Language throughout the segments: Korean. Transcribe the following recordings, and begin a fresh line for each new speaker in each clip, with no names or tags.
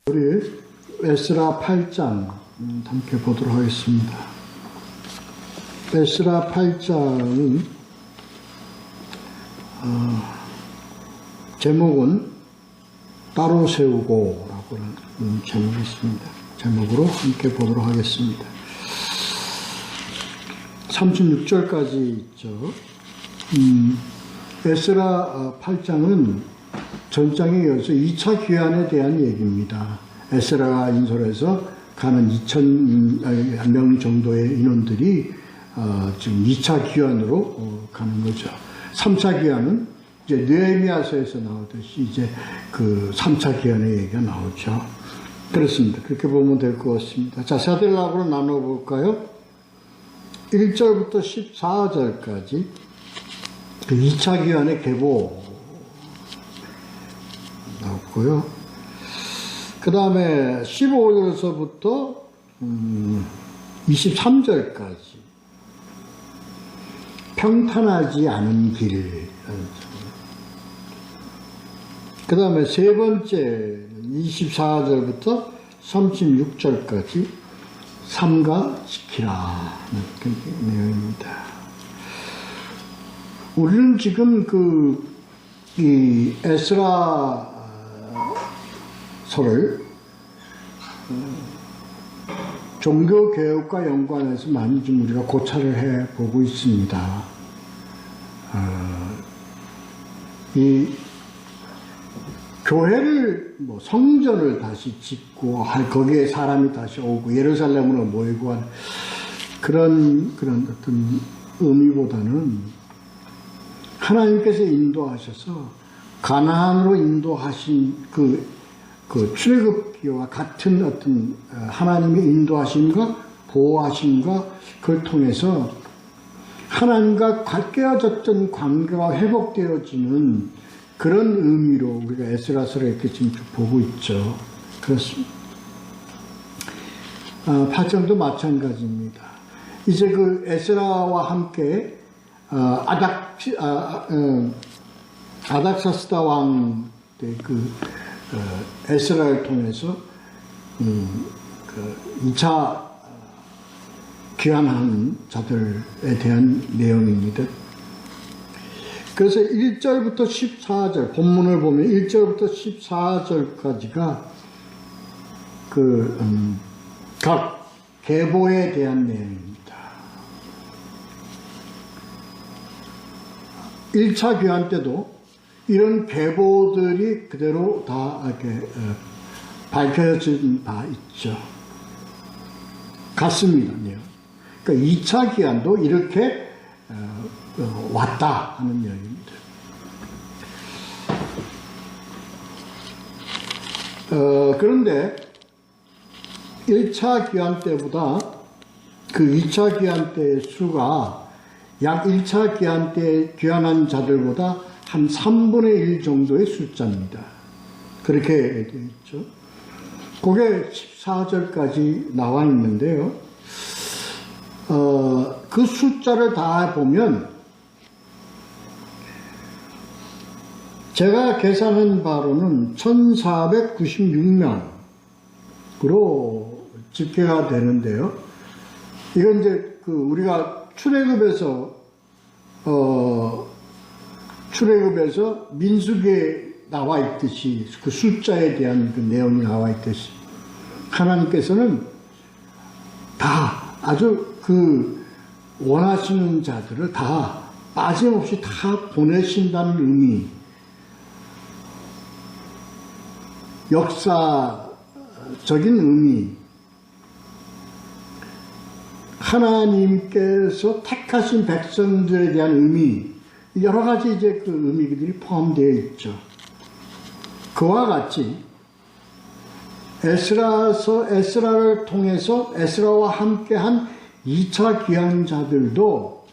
우리 에스라 8장 함께 보도록 하겠습니다. 에스라 8장은 제목은 따로 세우고 라고 하는 제목이 있습니다. 제목으로 함께 보도록 하겠습니다. 36절까지 있죠. 에스라 8장은 전장에 이어서 2차 귀환에 대한 얘기입니다. 에스라가 인솔해서 가는 2,000명 정도의 인원들이 지금 2차 귀환으로 가는 거죠. 3차 귀환은 이제 느헤미야서에서 나오듯이 이제 그 3차 귀환의 얘기가 나오죠. 그렇습니다. 그렇게 보면 될 것 같습니다. 자, 세대락으로 나눠볼까요? 1절부터 14절까지 그 2차 귀환의 계보 나왔고요. 그 다음에 15절에서부터 23절까지 평탄하지 않은 길. 그 다음에 세 번째 24절부터 36절까지 삼가 지키라 내용입니다. 우리는 지금 이 에스라 서를 종교개혁과 연관해서 많이 좀 우리가 고찰을 해보고 있습니다. 이 교회를 성전을 다시 짓고 거기에 사람이 다시 오고 예루살렘으로 모이고 한 그런 어떤 의미보다는 하나님께서 인도하셔서 가나안으로 인도하신 그 출애굽기와 같은 어떤 하나님의 인도하심과 보호하심과 그걸 통해서 하나님과 깨어졌던 관계가 회복되어지는 그런 의미로 우리가 에스라서를 이렇게 지금 보고 있죠. 그렇습니다. 8장도 마찬가지입니다. 이제 그 에스라와 함께 아닥사스다 왕 때 에스라를 통해서 2차 귀환한 자들에 대한 내용입니다. 그래서 1절부터 14절, 본문을 보면 1절부터 14절까지가 각 계보에 대한 내용입니다. 1차 귀환 때도 이런 계보들이 그대로 다 이렇게 밝혀진 바 있죠. 같습니다. 그러니까 2차 귀환도 이렇게 왔다 하는 이야기입니다. 그런데 1차 귀환 때보다 그 2차 귀환 때의 수가 약 1차 귀환 때 귀환한 자들보다 한 3분의 1 정도의 숫자입니다. 그렇게 되어 있죠. 그게 14절까지 나와 있는데요. 그 숫자를 다 보면 제가 계산한 바로는 1496명으로 집계가 되는데요. 이건 이제 우리가 출애굽에서 민수기에 나와 있듯이 그 숫자에 대한 그 내용이 나와 있듯이 하나님께서는 다 아주 원하시는 자들을 다 빠짐없이 다 보내신다는 의미, 역사적인 의미, 하나님께서 택하신 백성들에 대한 의미, 여러 가지 이제 그 의미들이 포함되어 있죠. 그와 같이 에스라를 통해서 에스라와 함께한 2차 귀환자들도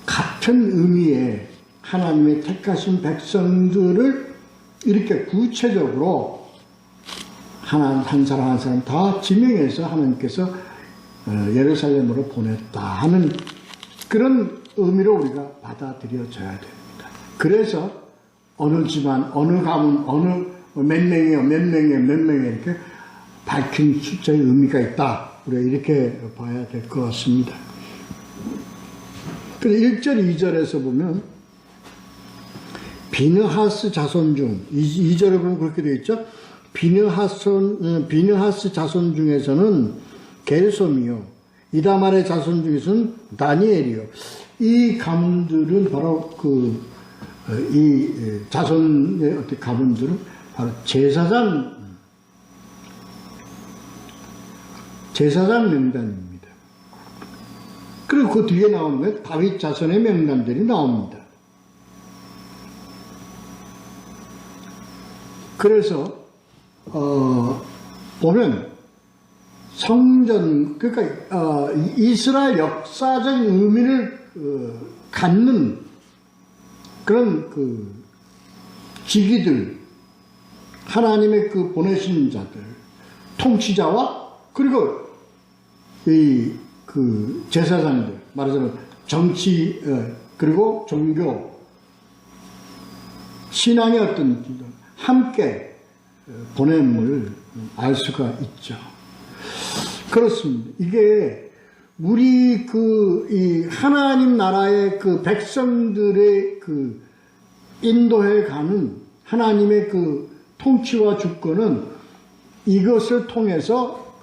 같은 의미의 하나님의 택하신 백성들을 이렇게 구체적으로 한 사람 한 사람 다 지명해서 하나님께서 예루살렘으로 보냈다 하는 그런 의미로 우리가 받아들여져야 됩니다. 그래서 어느 집안, 어느 가문, 어느 몇 명이요, 몇 명이요, 몇 명이요 이렇게 밝힌 숫자의 의미가 있다. 우리가 이렇게 봐야 될 것 같습니다. 그래서 1절, 2절에서 보면 비느하스 자손 중 2절에 보면 그렇게 되어 있죠. 비느하스 자손 중에서는 게르솜이요, 이다말의 자손 중에서는 다니엘이요. 이 가문들은 바로 이 자손의 어떤 가문들은 바로 제사장 명단입니다. 그리고 그 뒤에 나오는 건 다윗 자손의 명단들이 나옵니다. 그래서 보면 성전, 그러니까 이스라엘 역사적인 의미를 갖는 그런 직위들, 하나님의 보내신 자들, 통치자와 그리고 제사장들, 말하자면 정치, 그리고 종교, 신앙의 어떤 함께 보냄을 알 수가 있죠. 그렇습니다. 이게 우리 이 하나님 나라의 백성들의 인도해 가는 하나님의 통치와 주권은 이것을 통해서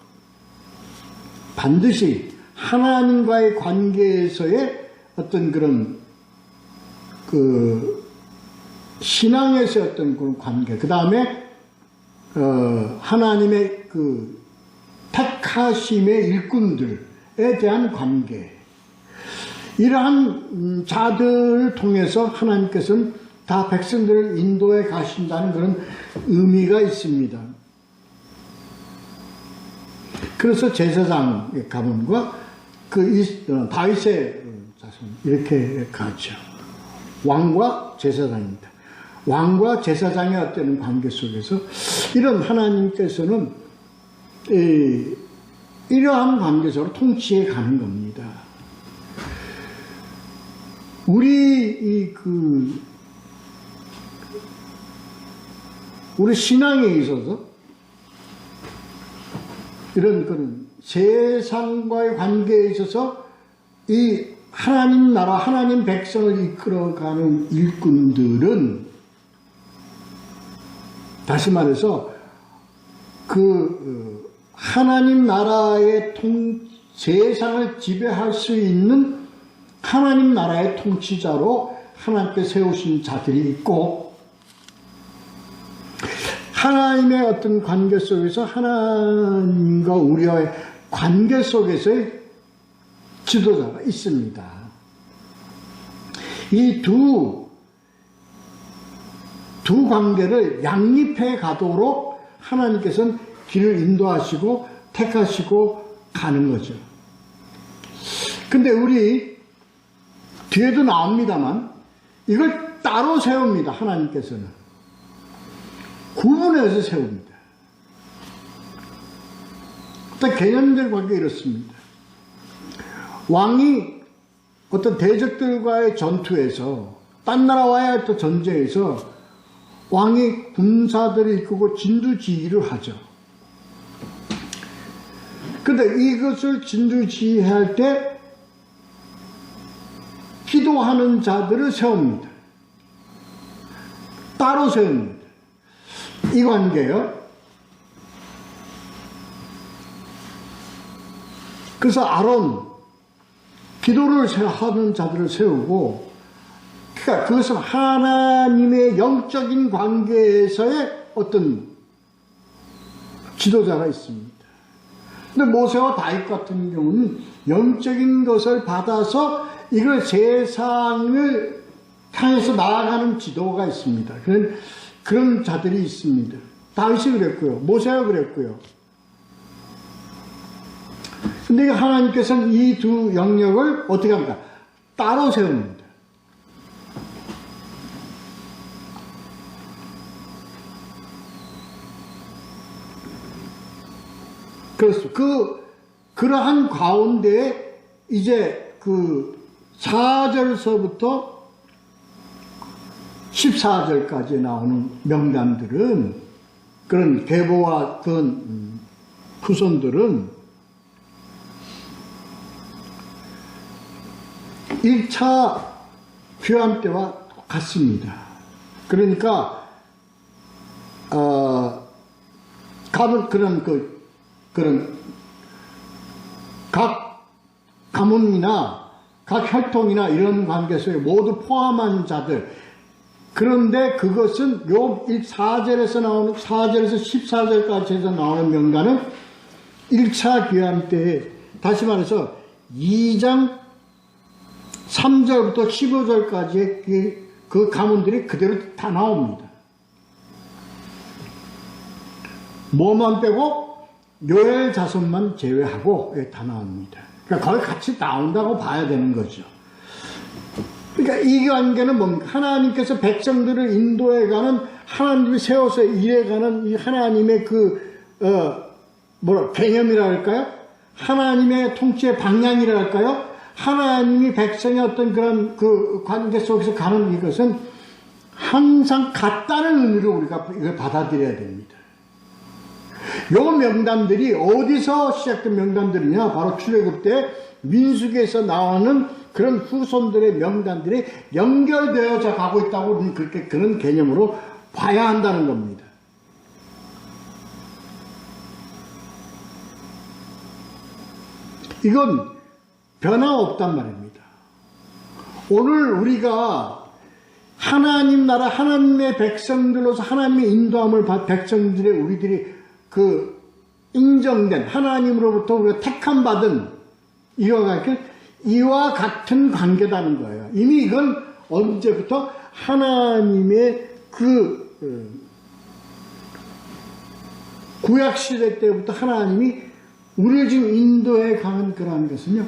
반드시 하나님과의 관계에서의 어떤 그런 신앙에서의 어떤 그런 관계, 그 다음에 하나님의 택하심의 일꾼들에 대한 관계, 이러한 자들을 통해서 하나님께서는 다 백성들을 인도해 가신다는 그런 의미가 있습니다. 그래서 제사장의 가문과 다윗의 자손 이렇게 가죠. 왕과 제사장입니다. 왕과 제사장의 어떤 관계 속에서 이런 하나님께서는 이러한 관계적으로 통치해 가는 겁니다. 우리 신앙에 있어서 이런 그런 세상과의 관계에 있어서 이 하나님 나라, 하나님 백성을 이끌어가는 일꾼들은 다시 말해서 하나님 나라의 세상을 지배할 수 있는 하나님 나라의 통치자로 하나님께 세우신 자들이 있고, 하나님의 어떤 관계 속에서 하나님과 우리와의 관계 속에서의 지도자가 있습니다. 이 두 관계를 양립해 가도록 하나님께서는 길을 인도하시고 택하시고 가는 거죠. 근데 우리 뒤에도 나옵니다만 이걸 따로 세웁니다. 하나님께서는 구분해서 세웁니다. 어떤 개념적 관계 이렇습니다. 왕이 어떤 대적들과의 전투에서, 딴 나라와의 또 전쟁에서 왕이 군사들을 이끌고 진두지휘를 하죠. 근데 이것을 진두지휘할 때 기도하는 자들을 세웁니다. 따로 세웁니다. 이 관계요. 그래서 아론, 기도를 하는 자들을 세우고, 그러니까 그것은 하나님의 영적인 관계에서의 어떤 지도자가 있습니다. 근데 모세와 다윗 같은 경우는 영적인 것을 받아서 이걸 세상을 향해서 나아가는 지도가 있습니다. 그런 자들이 있습니다. 다윗이 그랬고요. 모세가 그랬고요. 근데 하나님께서는 이 두 영역을 어떻게 합니까? 따로 세웁니다. 그래서 그러한 가운데에 이제 4절서부터 14절까지 나오는 명단들은 그런 계보와 그런 후손들은 1차 귀환 때와 같습니다. 그러니까 그런 각 가문이나 각 혈통이나 이런 관계 속에 모두 포함한 자들, 그런데 그것은 요 4절에서 나오는 4절에서 14절까지 해서 나오는 명단은 1차 귀환 때에, 다시 말해서 2장 3절부터 15절까지의 그 가문들이 그대로 다 나옵니다. 뭐만 빼고 요엘 자손만 제외하고 다 나옵니다. 그러니까 거의 같이 나온다고 봐야 되는 거죠. 그러니까 이 관계는 뭡니까? 하나님께서 백성들을 인도해가는, 하나님이 세워서 일해가는 이 하나님의 개념이라 할까요? 하나님의 통치의 방향이라 할까요? 하나님이 백성의 어떤 그런 그 관계 속에서 가는 이것은 항상 같다는 의미로 우리가 이걸 받아들여야 됩니다. 요 명단들이 어디서 시작된 명단들이냐? 바로 출애굽 때 민수기에서 나오는 그런 후손들의 명단들이 연결되어져 가고 있다고 우리는 그렇게 그런 개념으로 봐야 한다는 겁니다. 이건 변화 없단 말입니다. 오늘 우리가 하나님 나라, 하나님의 백성들로서 하나님의 인도함을 받은 백성들의 우리들이 인정된 하나님으로부터 우리가 택함 받은 이와 같은 관계다는 거예요. 이미 이건 언제부터 하나님의 구약 시대 때부터 하나님이 우리를 지금 인도해 가는 그러한 것은요,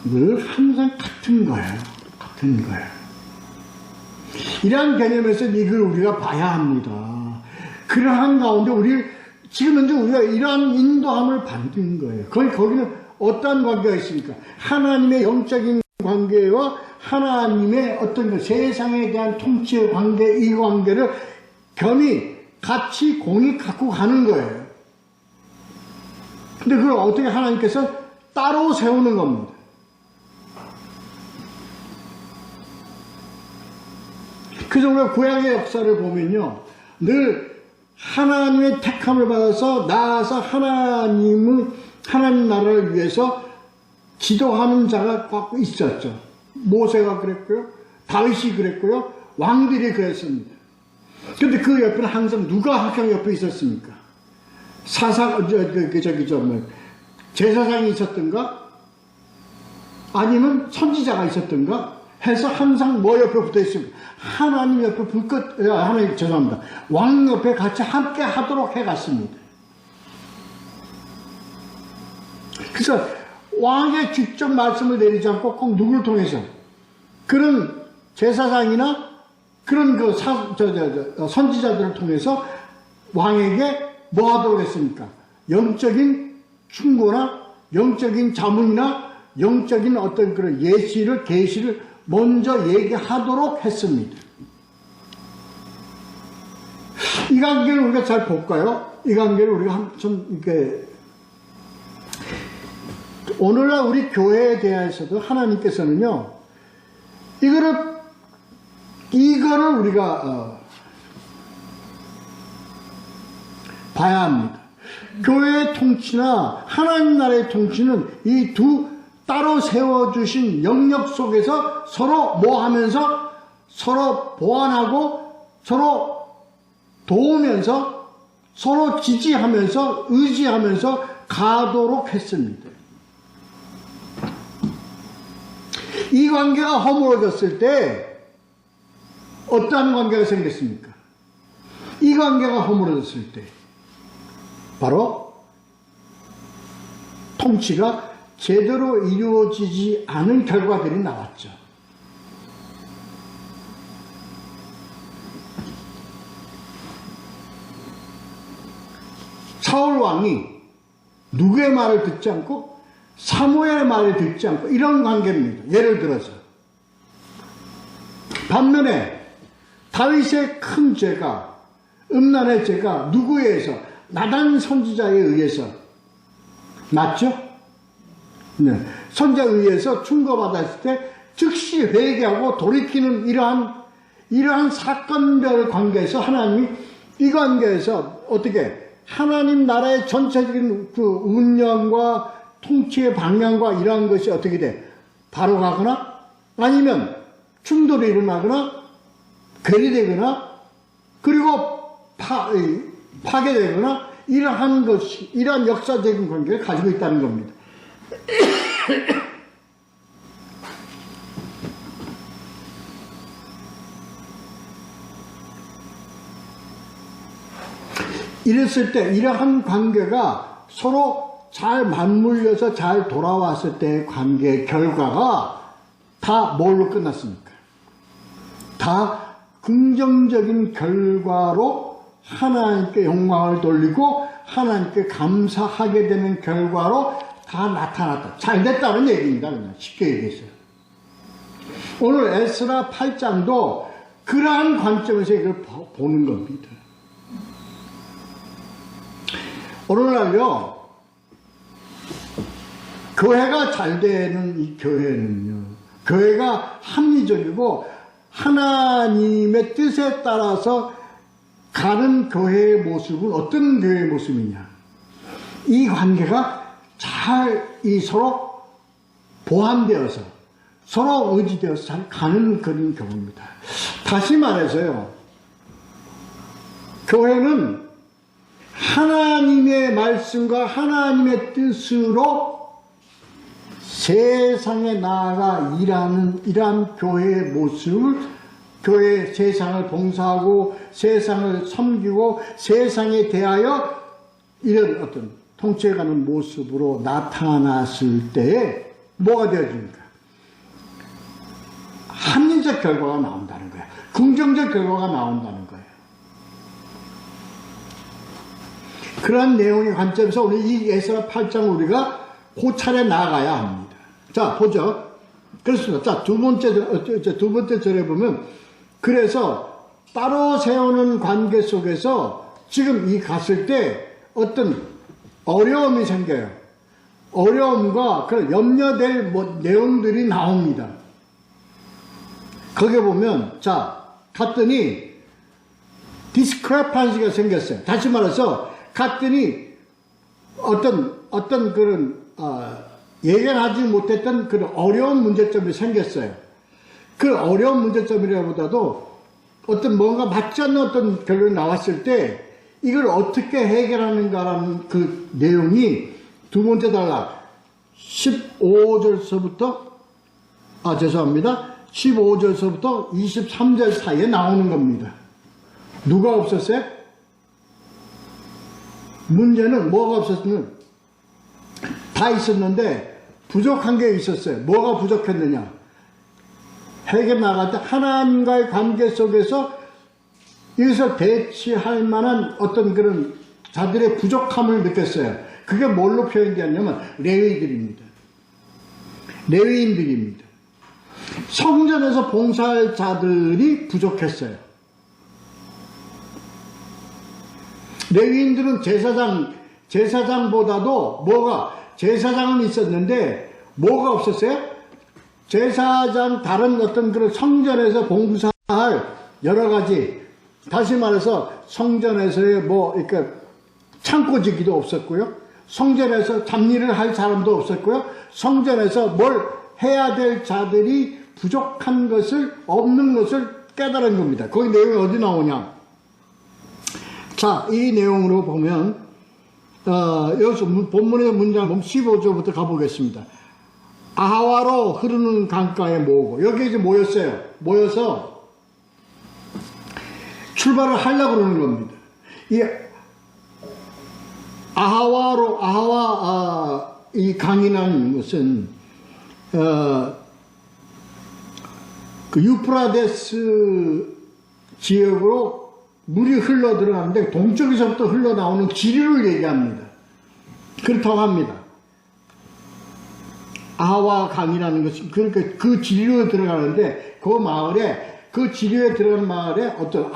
늘 항상 같은 거예요. 같은 거예요. 이러한 개념에서 이걸 우리가 봐야 합니다. 그러한 가운데 지금 현재 우리가 이러한 인도함을 받는 거예요. 거기는 어떠한 관계가 있습니까? 하나님의 영적인 관계와 하나님의 어떤 세상에 대한 통치의 관계, 이 관계를 겸히 같이 공히 갖고 가는 거예요. 근데 그걸 어떻게 하나님께서 따로 세우는 겁니다. 그래서 우리가 구약의 역사를 보면요, 늘 하나님의 택함을 받아서 나아서 하나님 나라를 위해서 기도하는 자가 꼭 있었죠. 모세가 그랬고요, 다윗이 그랬고요, 왕들이 그랬습니다. 그런데 그 옆에는 항상 누가 항상 옆에 있었습니까? 제사장이 있었던가? 아니면 선지자가 있었던가? 해서 항상 뭐 옆에 붙어 있습니다. 하나님 옆에 왕 옆에 같이 함께 하도록 해갔습니다. 그래서 왕의 직접 말씀을 내리지 않고 꼭 누구를 통해서 그런 제사장이나 그런 선지자들을 통해서 왕에게 뭐 하도록 했습니까? 영적인 충고나 영적인 자문이나 영적인 어떤 그런 계시를 먼저 얘기하도록 했습니다. 이 관계를 우리가 잘 볼까요? 이 관계를 우리가 좀 이렇게, 오늘날 우리 교회에 대해서도 하나님께서는요, 이거를 우리가 봐야 합니다. 교회의 통치나 하나님 나라의 통치는 이 두 따로 세워주신 영역 속에서 서로 뭐 하면서 서로 보완하고 서로 도우면서 서로 지지하면서 의지하면서 가도록 했습니다. 이 관계가 허물어졌을 때 어떠한 관계가 생겼습니까? 이 관계가 허물어졌을 때 바로 통치가 제대로 이루어지지 않은 결과들이 나왔죠. 사울 왕이 누구의 말을 듣지 않고 사무엘의 말을 듣지 않고 이런 관계입니다. 예를 들어서 반면에 다윗의 큰 죄가 음란의 죄가 누구에 의해서? 나단 선지자에 의해서. 맞죠? 네. 선지자에 의해서 충고받았을 때 즉시 회개하고 돌이키는 이러한 사건별 관계에서 하나님이 이 관계에서 어떻게 하나님 나라의 전체적인 그 운영과 통치의 방향과 이러한 것이 어떻게 돼? 바로 가거나 아니면 충돌이 일어나거나 괴리되거나 그리고 파괴되거나 이러한 역사적인 관계를 가지고 있다는 겁니다. 이랬을 때 이러한 관계가 서로 잘 맞물려서 잘 돌아왔을 때의 관계의 결과가 다 뭘로 끝났습니까? 다 긍정적인 결과로 하나님께 영광을 돌리고 하나님께 감사하게 되는 결과로 다 나타났다. 잘 됐다는 얘기입니다. 그냥 쉽게 얘기했어요. 오늘 에스라 8장도 그러한 관점에서 이걸 보는 겁니다. 오늘날요, 교회가 잘 되는 이 교회는요, 교회가 합리적이고 하나님의 뜻에 따라서 가는 교회의 모습은 어떤 교회의 모습이냐? 이 관계가 잘 서로 보완되어서 서로 의지되어서 잘 가는 그런 경우입니다. 다시 말해서요, 교회는 하나님의 말씀과 하나님의 뜻으로 세상에 나아가 일하는 이러한 교회의 모습을 교회 세상을 봉사하고 세상을 섬기고 세상에 대하여 이런 어떤 통치해가는 모습으로 나타났을 때에 뭐가 되어집니까? 합리적 결과가 나온다는 거예요. 긍정적 결과가 나온다는 거예요. 그러한 내용의 관점에서 우리 이 에스라 8장 우리가 그 차례 나아가야 합니다. 자, 보죠. 그렇습니다. 자, 두 번째 절에 보면, 그래서 따로 세우는 관계 속에서 지금 이 갔을 때 어떤 어려움이 생겨요. 어려움과 그런 염려될 내용들이 나옵니다. 거기에 보면, 자, 갔더니 디스크레판시가 생겼어요. 다시 말해서 갔더니 어떤 그런 예견하지 못했던 그런 어려운 문제점이 생겼어요. 그 어려운 문제점이라보다도 어떤 뭔가 맞지 않는 어떤 결론이 나왔을 때 이걸 어떻게 해결하는가라는 그 내용이 두 번째 단락 15절서부터 15절서부터 23절 사이에 나오는 겁니다. 누가 없었어요? 문제는 뭐가 없었으면 다 있었는데 부족한 게 있었어요. 뭐가 부족했느냐? 해결 나갈 때 하나님과의 관계 속에서 여기서 대치할 만한 어떤 그런 자들의 부족함을 느꼈어요. 그게 뭘로 표현되었냐면 레위인들입니다. 성전에서 봉사할 자들이 부족했어요. 레위인들은 제사장보다도 제사장은 있었는데 뭐가 없었어요? 제사장 다른 어떤 그런 성전에서 봉사할 여러 가지, 다시 말해서 성전에서의 그러니까 창고지기도 없었고요. 성전에서 잡일을 할 사람도 없었고요. 성전에서 뭘 해야 될 자들이 부족한 것을, 없는 것을 깨달은 겁니다. 거기 내용이 어디 나오냐? 자, 이 내용으로 보면, 여기서 본문의 문장 보면 15절부터 가보겠습니다. 아하와로 흐르는 강가에 모으고, 여기 이제 모여서 출발을 하려고 그러는 겁니다. 이 이 강이라는 것은, 그 유프라데스 지역으로 물이 흘러 들어가는데 동쪽에서부터 흘러나오는 지류를 얘기합니다. 그렇다고 합니다. 아하와 강이라는 것은 그러니까 그 지류에 들어가는데 그 지류에 들어가는 마을에 어떤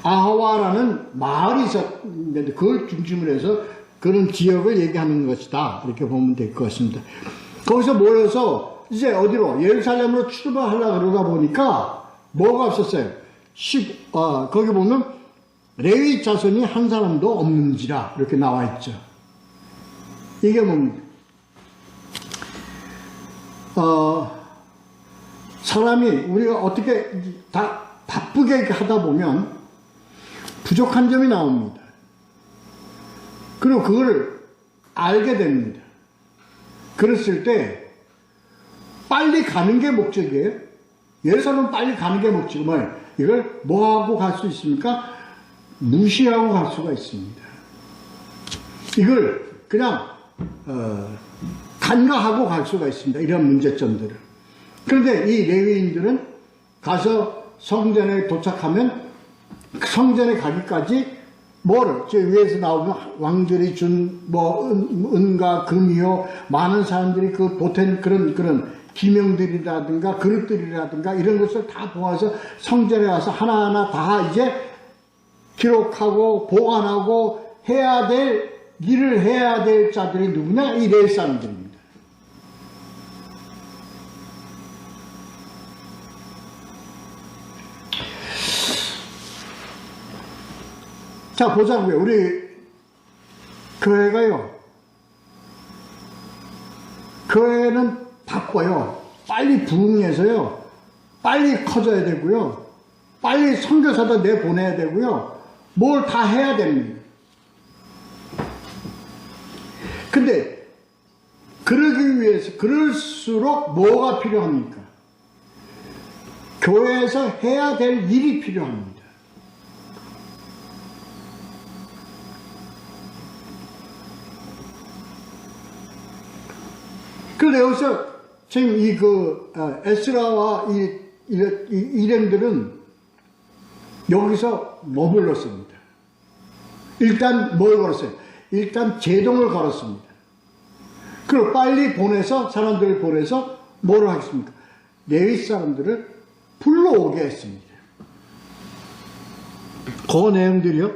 아하와라는 마을이 있었는데 그걸 중심으로 해서 그런 지역을 얘기하는 것이다. 이렇게 보면 될 것 같습니다. 거기서 모여서 이제 어디로? 예루살렘으로 출발하려고 그러다 보니까 뭐가 없었어요? 거기 보면 레위 자손이 한 사람도 없는지라 이렇게 나와 있죠. 이게 뭡니까? 사람이 우리가 어떻게 다 바쁘게 하다 보면 부족한 점이 나옵니다. 그리고 그거를 알게 됩니다. 그랬을 때 빨리 가는 게 목적이에요. 예루살렘 빨리 가는 게 목적이면 이걸 뭐하고 갈 수 있습니까? 무시하고 갈 수가 있습니다. 이걸 그냥 간과하고 갈 수가 있습니다. 이런 문제점들을. 그런데 이 레위인들은 가서 성전에 도착하면 성전에 가기까지 뭐를 저 위에서 나오면 왕들이 준 뭐 은과 금이요 많은 사람들이 그 보탠 그런 기명들이라든가 그릇들이라든가 이런 것을 다 모아서 성전에 와서 하나하나 다 이제 기록하고 보관하고 해야 될 일을 해야 될 자들이 누구냐? 이 레위 사람들입니다. 자, 보자고요. 우리 교회가요. 교회는 바빠요. 빨리 부흥해서요. 빨리 커져야 되고요. 빨리 선교사도 내보내야 되고요. 뭘 다 해야 됩니다. 근데 그러기 위해서 그럴수록 뭐가 필요합니까? 교회에서 해야 될 일이 필요합니다. 그런데 여기서 지금 에스라와 이 일행들은 여기서 머물렀습니다. 일단 뭘 걸었어요? 일단 제동을 걸었습니다. 그리고 빨리 사람들을 보내서 뭘 하겠습니까? 레위 사람들을 불러오게 했습니다. 그 내용들이요.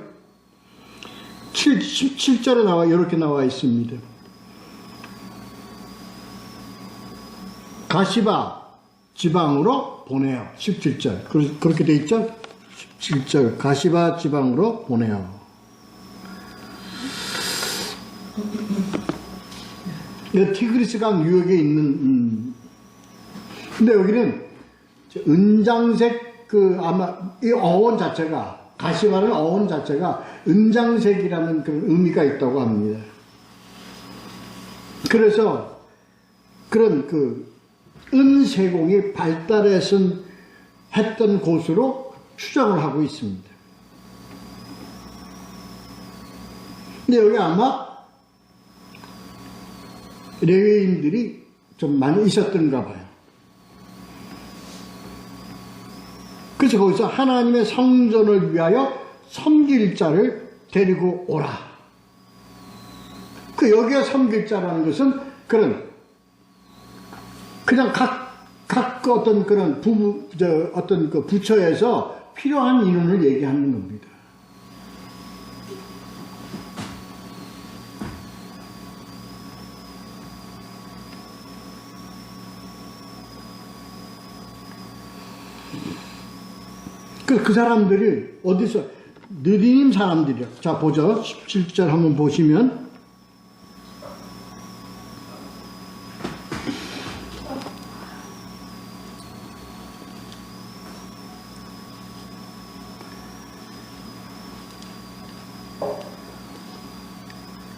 17절에 이렇게 나와 있습니다. 가시바 지방으로 보내요. 17절. 그렇게 돼 있죠? 17절. 가시바 지방으로 보내요. 티그리스강 유역에 있는, 근데 여기는 은장색, 아마 이 어원 자체가, 가시바는 어원 자체가 은장색이라는 그런 의미가 있다고 합니다. 그래서 그런 은세공이 했던 곳으로 추정을 하고 있습니다. 근데 여기 아마 레위인들이 좀 많이 있었던가 봐요. 그래서 거기서 하나님의 성전을 위하여 섬길 자를 데리고 오라. 여기에 섬길 자라는 것은 그냥 각 어떤 그런 어떤 부처에서 필요한 인원을 얘기하는 겁니다. 그 사람들이 어디서 느디님 사람들이요. 자, 보죠. 17절 한번 보시면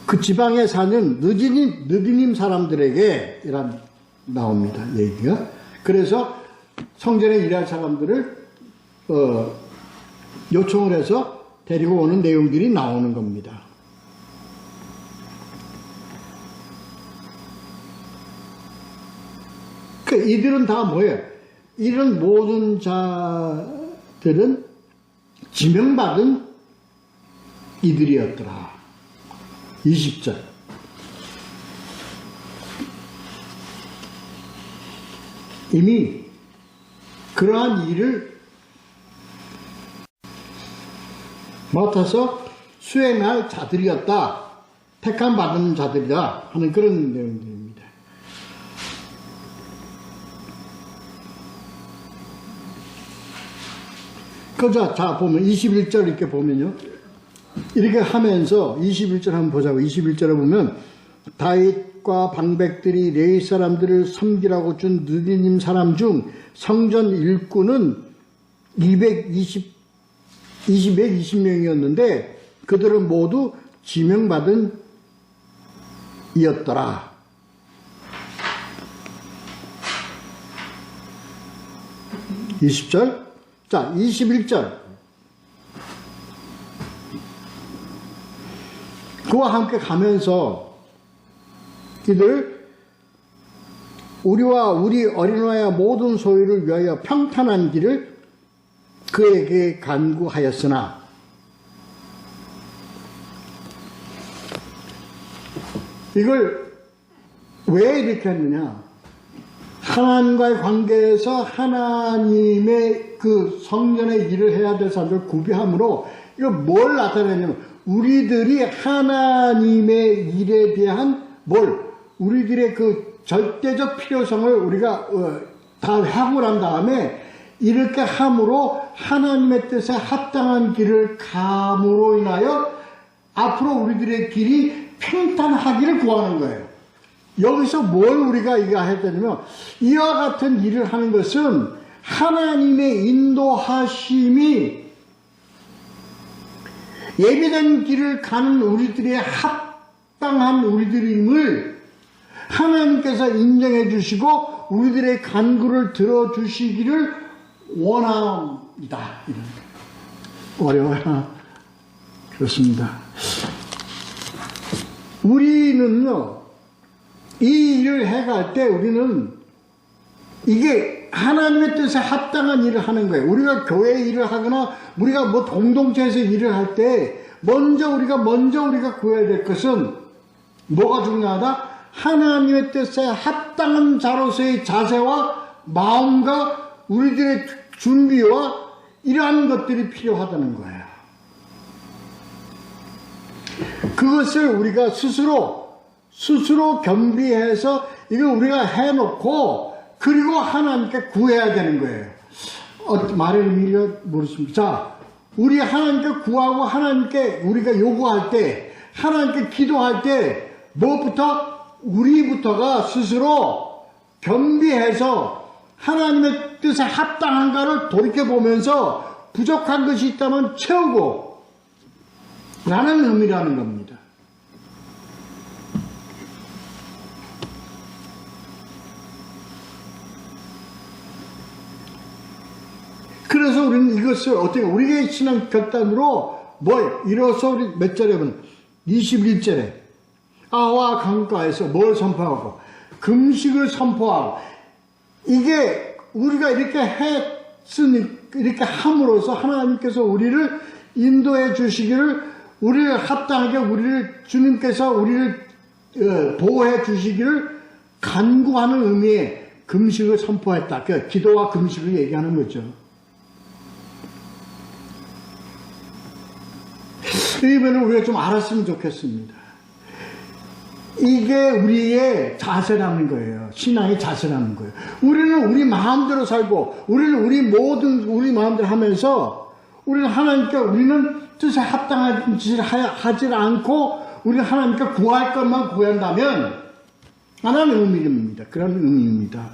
그 지방에 사는 느디님 사람들에게 이란 나옵니다. 얘기가. 그래서 성전에 일할 사람들을 요청을 해서 데리고 오는 내용들이 나오는 겁니다. 이들은 다 뭐예요? 이런 모든 자들은 지명받은 이들이었더라. 20절. 이미 그러한 일을 맡아서 수행할 자들이었다. 택함 받은 자들이다 하는 그런 내용들입니다. 자 보면 21절 이렇게 보면요. 이렇게 하면서 21절 한번 보자고. 21절에 보면 다윗과 방백들이 레위 사람들을 섬기라고 준 느디님 사람 중 성전 일꾼은 220명이었는데 그들은 모두 지명받은 이었더라. 20절. 자, 21절. 그와 함께 가면서 이들 우리와 우리 어린아이와 모든 소유를 위하여 평탄한 길을 그에게 간구하였으나 이걸 왜 이렇게 했느냐? 하나님과의 관계에서 하나님의 그 성전의 일을 해야 될 사람들 구비함으로 이거 뭘 나타내냐면 우리들이 하나님의 일에 대한 우리들의 그 절대적 필요성을 우리가 다 하고 난 다음에 이렇게 함으로 하나님의 뜻에 합당한 길을 감으로 인하여 앞으로 우리들의 길이 평탄하기를 구하는 거예요. 여기서 뭘 우리가 이거 해야 되냐면 이와 같은 일을 하는 것은 하나님의 인도하심이 예비된 길을 가는 우리들의 합당한 우리들임을 하나님께서 인정해 주시고 우리들의 간구를 들어주시기를 원합니다. 어려워요. 그렇습니다. 우리는요, 이 일을 해갈 때 우리는 이게 하나님의 뜻에 합당한 일을 하는 거예요. 우리가 교회 일을 하거나 우리가 뭐 공동체에서 일을 할 때 먼저 우리가 구해야 될 것은 뭐가 중요하다? 하나님의 뜻에 합당한 자로서의 자세와 마음과 우리들의 준비와 이러한 것들이 필요하다는 거예요. 그것을 우리가 스스로 겸비해서 이걸 우리가 해놓고 그리고 하나님께 구해야 되는 거예요. 말의 의미를 모르십니까? 자, 우리 하나님께 구하고 하나님께 우리가 요구할 때, 하나님께 기도할 때, 우리부터가 스스로 겸비해서 하나님의 뜻에 합당한가를 돌이켜보면서 부족한 것이 있다면 채우고 라는 의미라는 겁니다. 그래서 우리는 이것을 어떻게 우리의 신앙 결단으로 이로써 우리 몇 절에 보면 21절에 아와 강가에서 뭘 선포하고 금식을 선포하고 이게 우리가 이렇게 함으로써 하나님께서 우리를 인도해 주시기를 우리를 합당하게 주님께서 우리를 보호해 주시기를 간구하는 의미의 금식을 선포했다. 그러니까 기도와 금식을 얘기하는 거죠. 이 부분을 우리가 좀 알았으면 좋겠습니다. 이게 우리의 자세라는 거예요. 신앙의 자세라는 거예요. 우리는 우리 마음대로 살고, 우리는 우리 마음대로 하면서, 우리는 뜻에 합당한 짓을 하지 않고, 우리는 하나님께 구할 것만 구한다면, 하나는 의미입니다. 그런 의미입니다.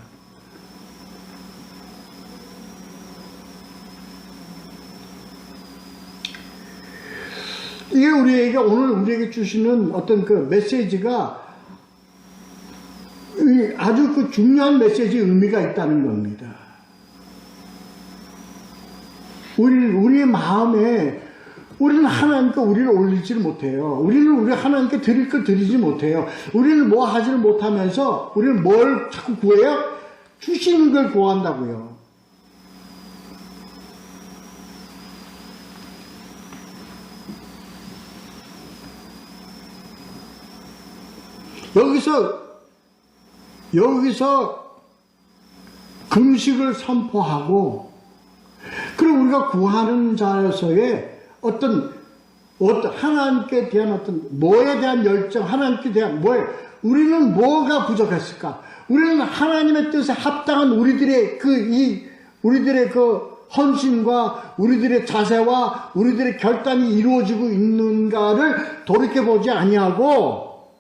이게 오늘 우리에게 주시는 어떤 그 메시지가 아주 그 중요한 메시지 의미가 있다는 겁니다. 우리의 마음에 우리는 하나님께 우리를 올리지를 못해요. 우리 하나님께 드릴 걸 드리지 못해요. 우리는 뭐 하지를 못하면서 우리는 뭘 자꾸 구해요? 주시는 걸 구한다고요. 여기서 금식을 선포하고, 그리고 우리가 구하는 자로서의 어떤 하나님께 대한 어떤 뭐에 대한 열정, 하나님께 대한 뭐에 우리는 뭐가 부족했을까? 우리는 하나님의 뜻에 합당한 우리들의 우리들의 헌신과 우리들의 자세와 우리들의 결단이 이루어지고 있는가를 돌이켜보지 아니하고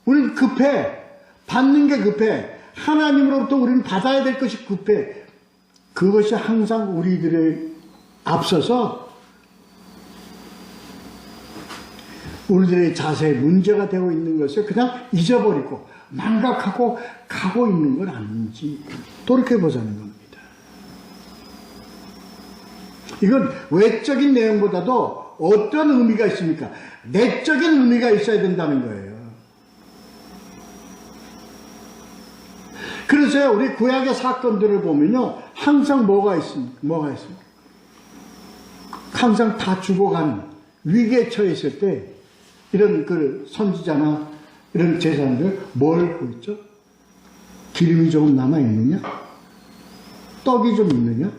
우리는 급해. 받는 게 급해. 하나님으로부터 우리는 받아야 될 것이 급해. 그것이 항상 우리들의 앞서서 우리들의 자세에 문제가 되고 있는 것을 그냥 잊어버리고 망각하고 가고 있는 건 아닌지 돌이켜보자는 겁니다. 이건 외적인 내용보다도 어떤 의미가 있습니까? 내적인 의미가 있어야 된다는 거예요. 그래서 우리 구약의 사건들을 보면요, 항상 뭐가 있습니까? 항상 다 죽어가는 위기에 처했을 때 이런 선지자나 이런 제사장들 뭘 보고 있죠? 기름이 조금 남아있느냐? 떡이 좀 있느냐?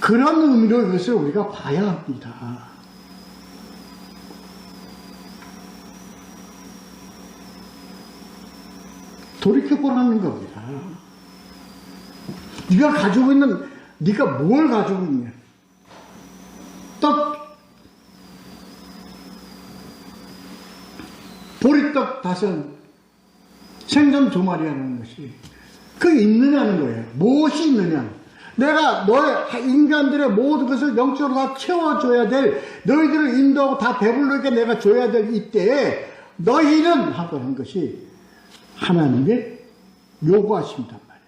그런 의미로 이것을 우리가 봐야 합니다. 돌이켜보라는 겁니다. 네가 가지고 있는, 네가 뭘 가지고 있냐? 떡, 보리떡 5, 생선 2마리 하는 것이 그게 있느냐는 거예요. 무엇이 있느냐? 내가 너의 인간들의 모든 것을 영적으로 다 채워줘야 될, 너희들을 인도하고 다 배불르게 내가 줘야 될 이때에 너희는 하고 하는 것이 하나님의 요구하심이란 말이에요.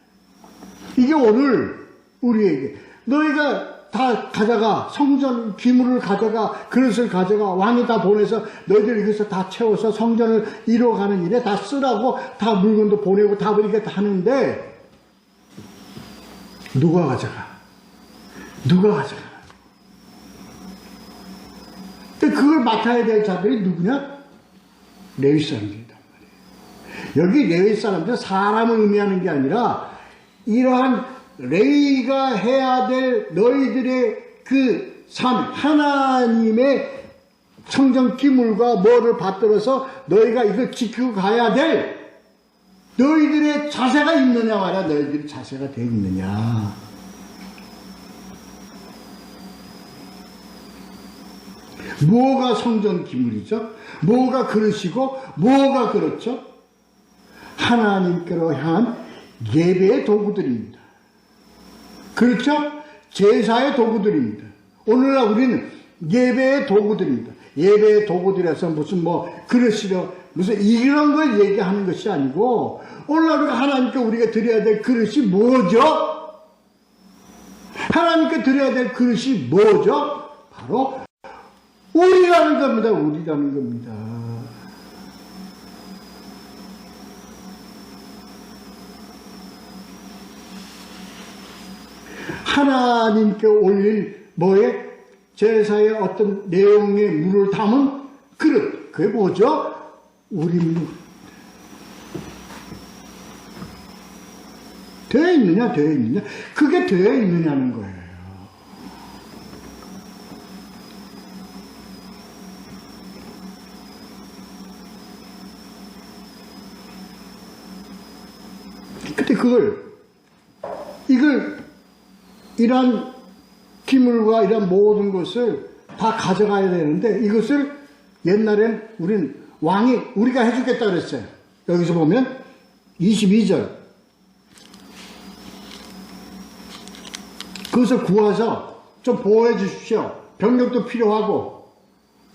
이게 오늘 우리에게 너희가 다 가져가, 성전 기물을 가져가, 그릇을 가져가, 왕이 다 보내서 너희들 이것을 다 채워서 성전을 이루어가는 일에 다 쓰라고 다 물건도 보내고 다 이렇게 다 하는데 누가 가져가? 누가 가져가? 근데 그걸 맡아야 될 자들이 누구냐? 레위 사람들이란 말이에요. 여기 레위 사람들 사람을 의미하는 게 아니라 이러한 레위가 해야 될 너희들의 그 삶, 하나님의 성전 기물과 뭐를 받들어서 너희가 이걸 지키고 가야 될 너희들의 자세가 있느냐 말이야. 너희들의 자세가 되어 있느냐. 뭐가 성전 기물이죠? 뭐가 그릇이고 뭐가 그렇죠? 하나님께로 향한 예배의 도구들입니다. 그렇죠? 제사의 도구들입니다. 오늘날 우리는 예배의 도구들입니다. 예배의 도구들에서 무슨 그릇이려 무슨 이런 걸 얘기하는 것이 아니고 오늘날 우리가 하나님께 우리가 드려야 될 그릇이 뭐죠? 하나님께 드려야 될 그릇이 뭐죠? 바로 우리라는 겁니다. 우리라는 겁니다. 하나님께 올릴 제사의 어떤 내용의 물을 담은 그릇. 그게 뭐죠? 우리 물. 되어 있느냐, 되어 있느냐. 그게 되어 있느냐는 거예요. 근데 이러한 기물과 이런 모든 것을 다 가져가야 되는데 이것을 옛날엔 우리가 해주겠다 그랬어요. 여기서 보면 22절 그것을 구해서 좀 보호해 주십시오. 병력도 필요하고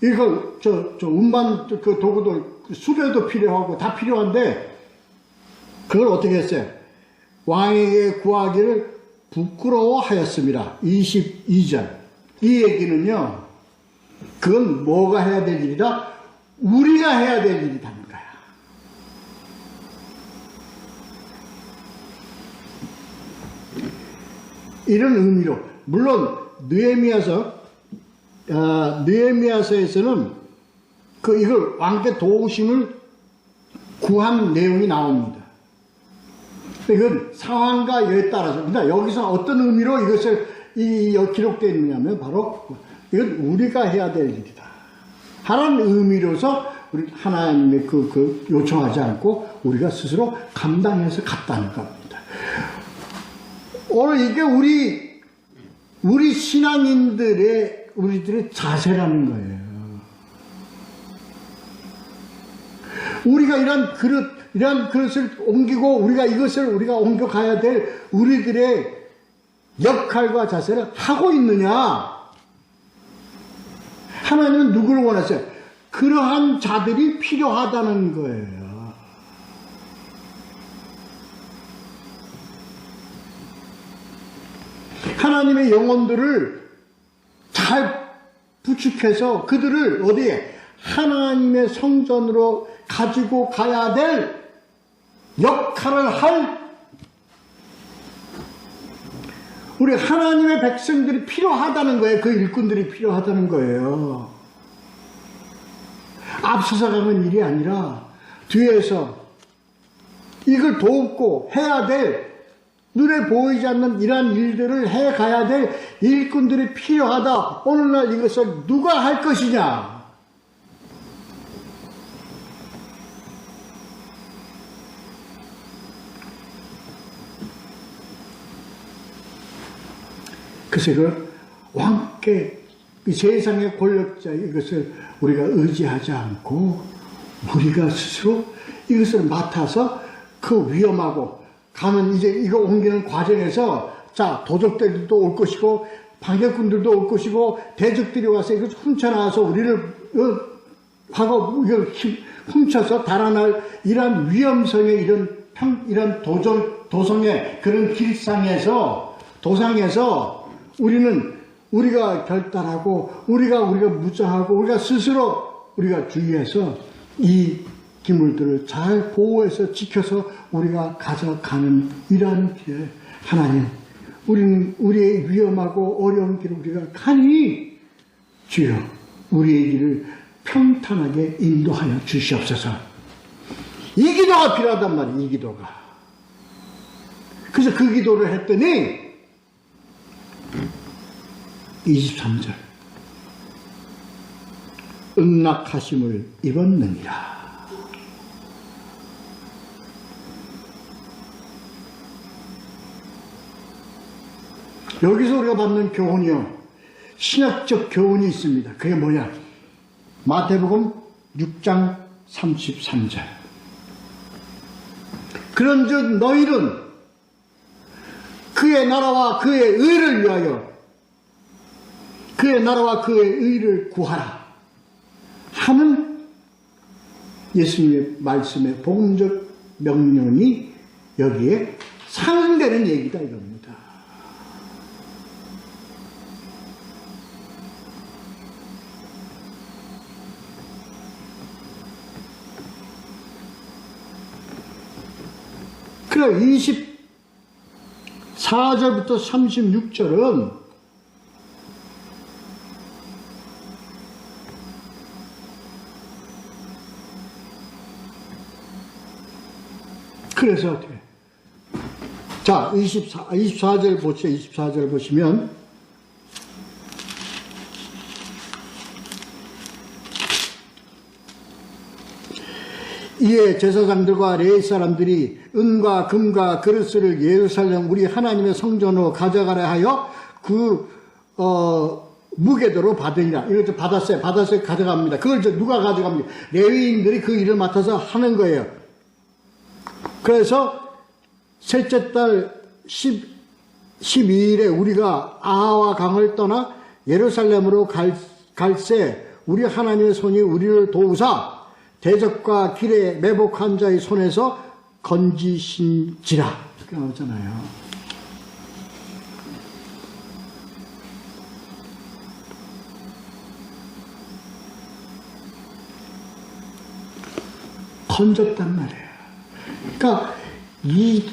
이거 운반 그 도구도 수레도 필요하고 다 필요한데 그걸 어떻게 했어요? 왕에게 구하기를 부끄러워하였습니다. 22절. 이 얘기는요, 그건 뭐가 해야 될 일이다? 우리가 해야 될 일이라는 거야. 이런 의미로, 물론, 느헤미야서에서는 이걸 왕께 도우심을 구한 내용이 나옵니다. 이건 상황과 여에 따라서, 그러니까 여기서 어떤 의미로 이것을 기록되어 있느냐면 바로 이건 우리가 해야 될 일이다. 하나님 의미로서 우리 하나님의 그 요청하지 않고 우리가 스스로 감당해서 갔다는 겁니다. 오늘 이게 우리 우리들의 자세라는 거예요. 우리가 이런 그릇을 옮기고 우리가 옮겨가야 될 우리들의 역할과 자세를 하고 있느냐? 하나님은 누구를 원하세요? 그러한 자들이 필요하다는 거예요. 하나님의 영혼들을 잘 부축해서 그들을 어디에? 하나님의 성전으로 가지고 가야 될 역할을 할 우리 하나님의 백성들이 필요하다는 거예요. 그 일꾼들이 필요하다는 거예요. 앞서서 가는 일이 아니라 뒤에서 이걸 돕고 해야 될 눈에 보이지 않는 이러한 일들을 해가야 될 일꾼들이 필요하다. 오늘날 이것을 누가 할 것이냐? 그래서 이걸 왕께 이 세상의 권력자 이것을 우리가 의지하지 않고 우리가 스스로 이것을 맡아서 그 위험하고 가면 이제 이거 옮기는 과정에서 자 도적들도 올 것이고 반격군들도 올 것이고 대적들이 와서 이거 훔쳐나와서 우리를 하고 이걸 훔쳐서 달아날 이런 위험성의 이런 도성의 그런 도상에서 우리가 결단하고 우리가 무장하고 우리가 스스로 우리가 주의해서 이 기물들을 잘 보호해서 지켜서 우리가 가져가는 이러한 길에 하나님 우리는 우리의 위험하고 어려운 길을 우리가 가니 주여 우리의 길을 평탄하게 인도하여 주시옵소서. 이 기도가 필요하단 말이에요. 이 기도가. 그래서 그 기도를 했더니 23절 응낙하심을 입었느니라. 여기서 우리가 받는 교훈이요 신학적 교훈이 있습니다. 그게 뭐냐? 마태복음 6장 33절 그런즉 너희는 그의 나라와 그의 의를 위하여 그의 나라와 그의 의를 구하라 하는 예수님의 말씀의 복음적 명령이 여기에 상응되는 얘기다 이겁니다. 그래 24절부터 36절은 그래서 어떻게? 자, 24절 보시죠. 24절 보시면 이에 제사장들과 레위 사람들이 은과 금과 그릇을 예루살렘 우리 하나님의 성전으로 가져가려 하여 무게도로 받으니라. 이것도 받았어요. 가져갑니다. 그걸 누가 가져갑니까? 레위인들이 그 일을 맡아서 하는 거예요. 그래서 셋째 달 12일에 우리가 아하와 강을 떠나 예루살렘으로 갈새 우리 하나님의 손이 우리를 도우사 대적과 길에 매복한 자의 손에서 건지신지라 이렇게 나오잖아요. 건졌단 말이에요. 그러니까 이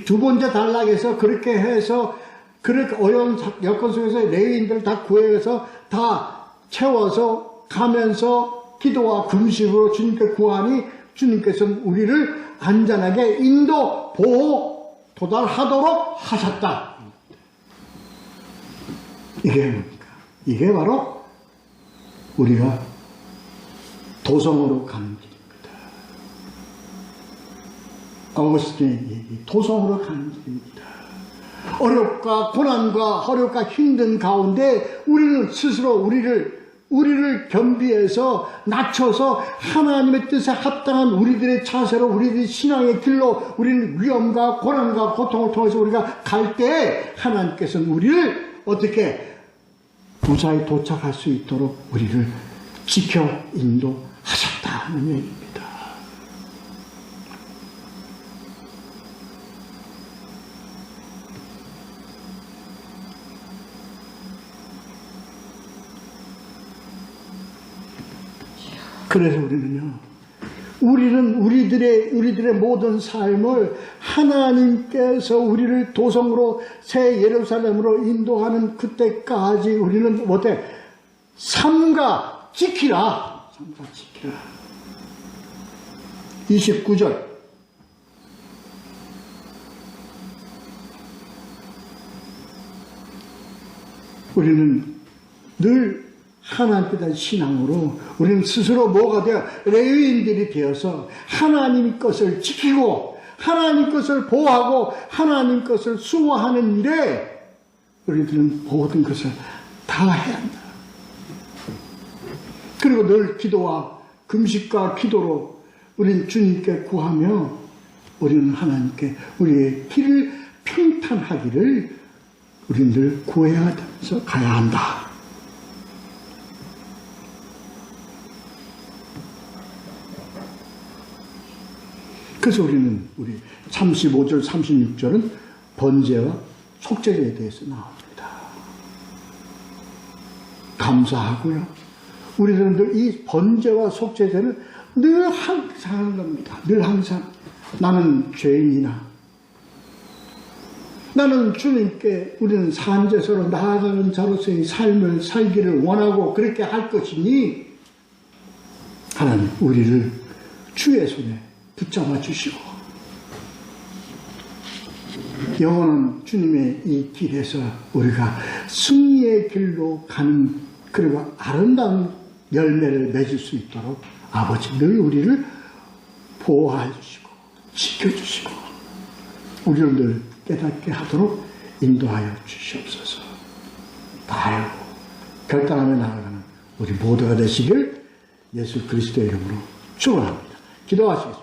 두 번째 단락에서 그렇게 해서 그렇게 어려운 여건 속에서 레위인들 다 구해서 다 채워서 가면서 기도와 금식으로 주님께 구하니 주님께서는 우리를 안전하게 인도 보호 도달하도록 하셨다. 이게 뭡니까? 이게 바로 우리가 도성으로 가는 길입니다. 어거스틴의 얘기, 도성으로 가는 길입니다. 어렵과 고난과 어렵과 힘든 가운데 우리는 스스로 우리를 겸비해서 낮춰서 하나님의 뜻에 합당한 우리들의 자세로 우리들의 신앙의 길로 우리는 위험과 고난과 고통을 통해서 우리가 갈 때 하나님께서는 우리를 어떻게 무사히 도착할 수 있도록 우리를 지켜 인도하셨다는 얘기입니다. 그래서 우리는 우리들의 모든 삶을 하나님께서 우리를 도성으로 새 예루살렘으로 인도하는 그때까지 우리는 어때? 삼가 지키라. 29절. 우리는 늘 하나님께 대한 신앙으로 우리는 스스로 뭐가 되어 레위인들이 되어서 하나님 것을 지키고 하나님 것을 보호하고 하나님 것을 수호하는 일에 우리들은 모든 것을 다 해야 한다. 그리고 늘 기도와 금식과 기도로 우리는 주님께 구하며 우리는 하나님께 우리의 길을 평탄하기를 우리는 늘 구해야 하면서 가야 한다. 그래서 우리 35절, 36절은 번제와 속죄제에 대해서 나옵니다. 감사하고요. 우리들은 늘 이 번제와 속죄제는 늘 항상 하는 겁니다. 늘 항상 나는 죄인이나 나는 주님께 우리는 산제사로 나아가는 자로서의 삶을 살기를 원하고 그렇게 할 것이니 하나님 우리를 주의 손에 붙잡아 주시고 영원한 주님의 이 길에서 우리가 승리의 길로 가는 그리고 아름다운 열매를 맺을 수 있도록 아버지 늘 우리를 보호해 주시고 지켜주시고 우리를 늘 깨닫게 하도록 인도하여 주시옵소서. 다 알고 결단하며 나아가는 우리 모두가 되시길 예수 그리스도의 이름으로 축원합니다. 기도하시겠습니다.